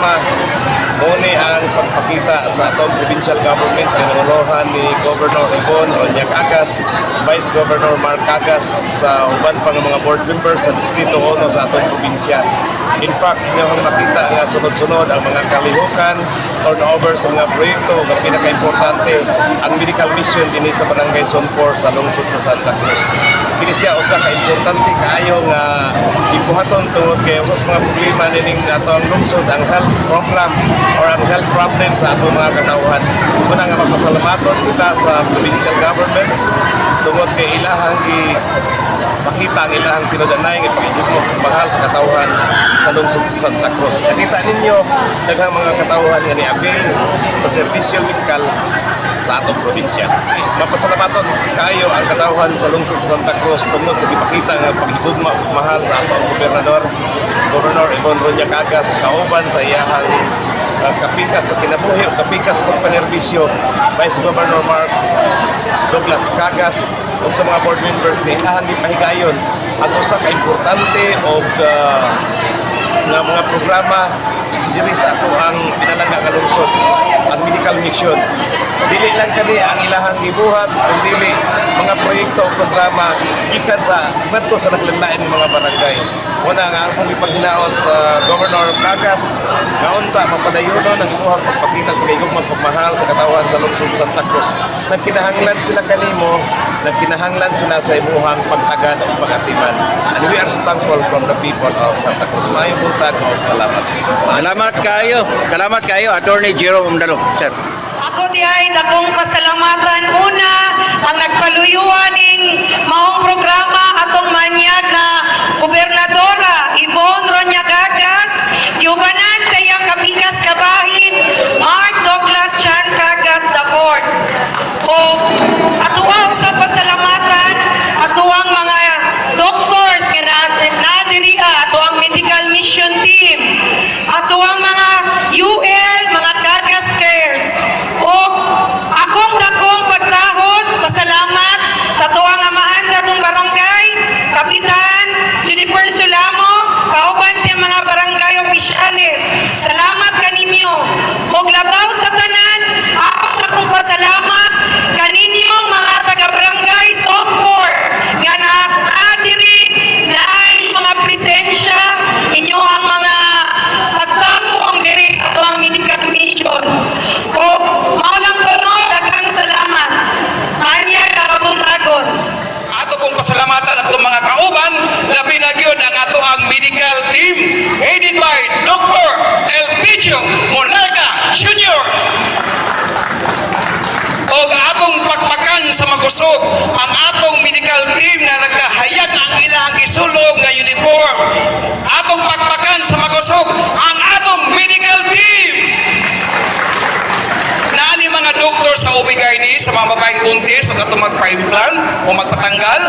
programa muni ang pagpakita sa atong provincial government kinahuluhan ni Governor Ibon Roña-Cagas, Vice Governor Mark Cagas sa uban pang mga board members sa Distrito 1 sa atong probinsya. In fact, inyong makita nga sunod-sunod ang mga kalihukan, turnover sa mga proyekto, ang pinaka-importante, ang medical mission din sa Barangay Sonpor sa lungsod sa Santa Cruz. Kini siya usa ka-importante kaayo nga ibuhaton tungod kay usa sa mga problema nining ato ang lungsod, ang health program or ang health problem sa ato mga katawhan. Una nga magpasalamaton kita sa provincial government tungod kay ilahang makita ang ilahang tinudanay ng ipag-igugmok mahal sa katawhan sa lungsod sa Santa Cruz. Nakita ninyo, daghang mga katawhan nga ni-avail sa serbisyo medikal sa atong probinsya. Mapasalamaton kayo ang katawhan sa lungsod sa Santa Cruz tungod sa ipakita ng pag-igugma mahal sa atong gobernador, Governor Ibon Roña-Cagas, kauban sa iyahang kapikas sa kinabuhi o kapikas sa panerbisyo, Vice Governor Mark Douglas Cagas ug sa mga board members nga ilahang gipahigayon ang usa ka importante og nga mga programa diri sa ato ang pinalangga nga lungsod, ang medical mission. Dili lang kani ang ilahang gibuhat kung dili mga proyekto o programa gikan sa ngadto sa naglanlain mga barangay. Una nga akong ipaghinaot Governor Cagas nga unta mapadayonon ang imuhang pagpakita kay gugmang pagmahal sa katawhan sa lungsod Santa Cruz. Nagkinahanglan sila kanimo, nagkinahanglan sila sa imuhang pagtagad o pagatiman. And we are so thankful from the people of Santa Cruz. Maayong buntag o salamat. Salamat kayo, Attorney Jerome Umdalo, sir. Ako diay dakong pasalamatan una ang nagpaluyuan ning maong programa atong manyag na Gobernadora Ibon Roña-Cagas, giubanan sa iyang kapikas kabahin Mark Douglas Chan Cagas IV. O atuang sa pasalamatan atuang mga doctors nga nadiriha, atuang medical mission team, atuang mga UL, mga Cagas Cares. O akong dakong pagtahod, pasalamat sa tuwang amahan sa atong barangay, Kapitan Jennifer Sulamo, kauban siya mga barangay opisyalis. Salamat kaninyo. Og labaw sa tanan, akong pasalamat kaninyong mga taga-barangay Sonpor nga naadiri na ay mga presensya inyo ang mga pagtamo ang diri sa tuwang medical mission. O maulang kuno, daghang salamat. Anya kakabuntagon. Ato pong pasalamatan at mga kauban, labi na yun ang ato ang medical team headed by Dr. Elpidio Monaga Jr. O atong pagpakan sa magusog ang atong medical team na nagkahayag ang ilang isulog na uniform. Atong pagpakan sa magusog ang atong medical team. Naani mga doktor sa OB-GYN sa mga babaeng buntis o katong mag-implant o magpatanggal.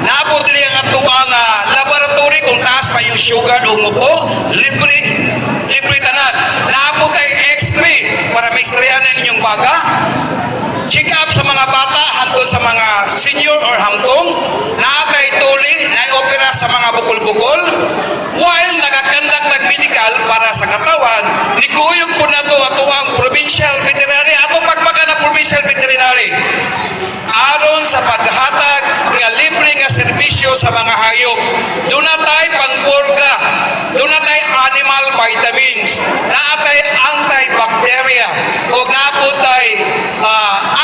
Naabot din ang atuang laboratory kung taas pa yung sugar o muko. Libre tanan. Naabot ay X-ray para ma-extrayan ang inyong baga. Check up sa mga bata hangtod sa mga senior or hangtong. Naakay tuli, na-opera sa mga bukol-bukol. While nagakandak nag-medical para sa katawan, nikuyog po na ito ato ang provincial veterinary. Ako pagpaga na provincial veterinary. Aron sa paghatag nga libre nga serbisyo sa mga hayop. Doon na tayo pangporga. Doon na tayo animal vitamins. Naatay antibacteria. O napo tayo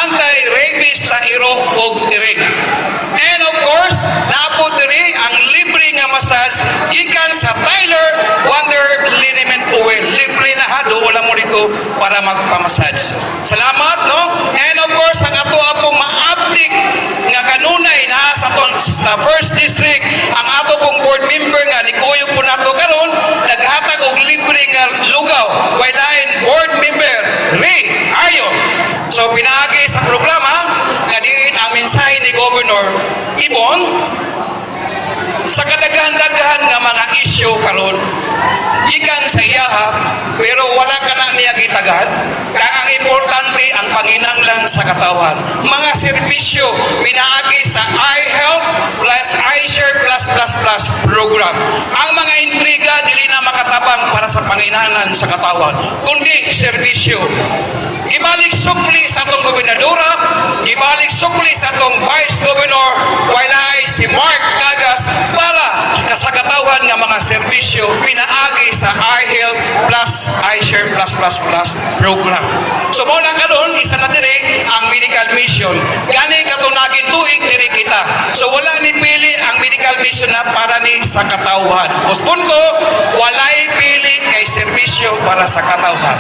anti-rabies sa iro o tirig. And of course, napo diri ang libre nga massage gikan sa Tyler Wonder Liniment Oil. Libre na ha, doon mo dito para magpamassage. Salamat, no? And of course, ang ato pong maaptik nga kanunay na sa first district, ang ato pong board member nga ni Kuyog po nato karon naghatag og libre nga lugaw. Wailain board member Ray Ayo. So pinaagi sa programa nga diin ang mensahe ni Governor Ibon sa kadaghan-daghan nga mga isyu karon gikan sa iyaha pero wala ka na niya gitagad kaya ang importante ang panginahanglan sa katawan mga serbisyo pinaagi sa iHealth plus iShare plus program ang mga intriga dili na makatabang para sa panginanan sa katawan, kundi serbisyo. Gibalik sukli sa atong gobernadora, gibalik sukli sa atong vice governor, walay si Mark Cagas para sa katawan ng mga serbisyo pinaagi sa iHealth Plus, iShare Plus program. So mo na karon isa na dire ang medical mission. Gani katong nagituig diri kita. So wala ni pili ang medical mission na para ni sa katawan. Uspon ko, walay pili kay serbisyo para sa katawan.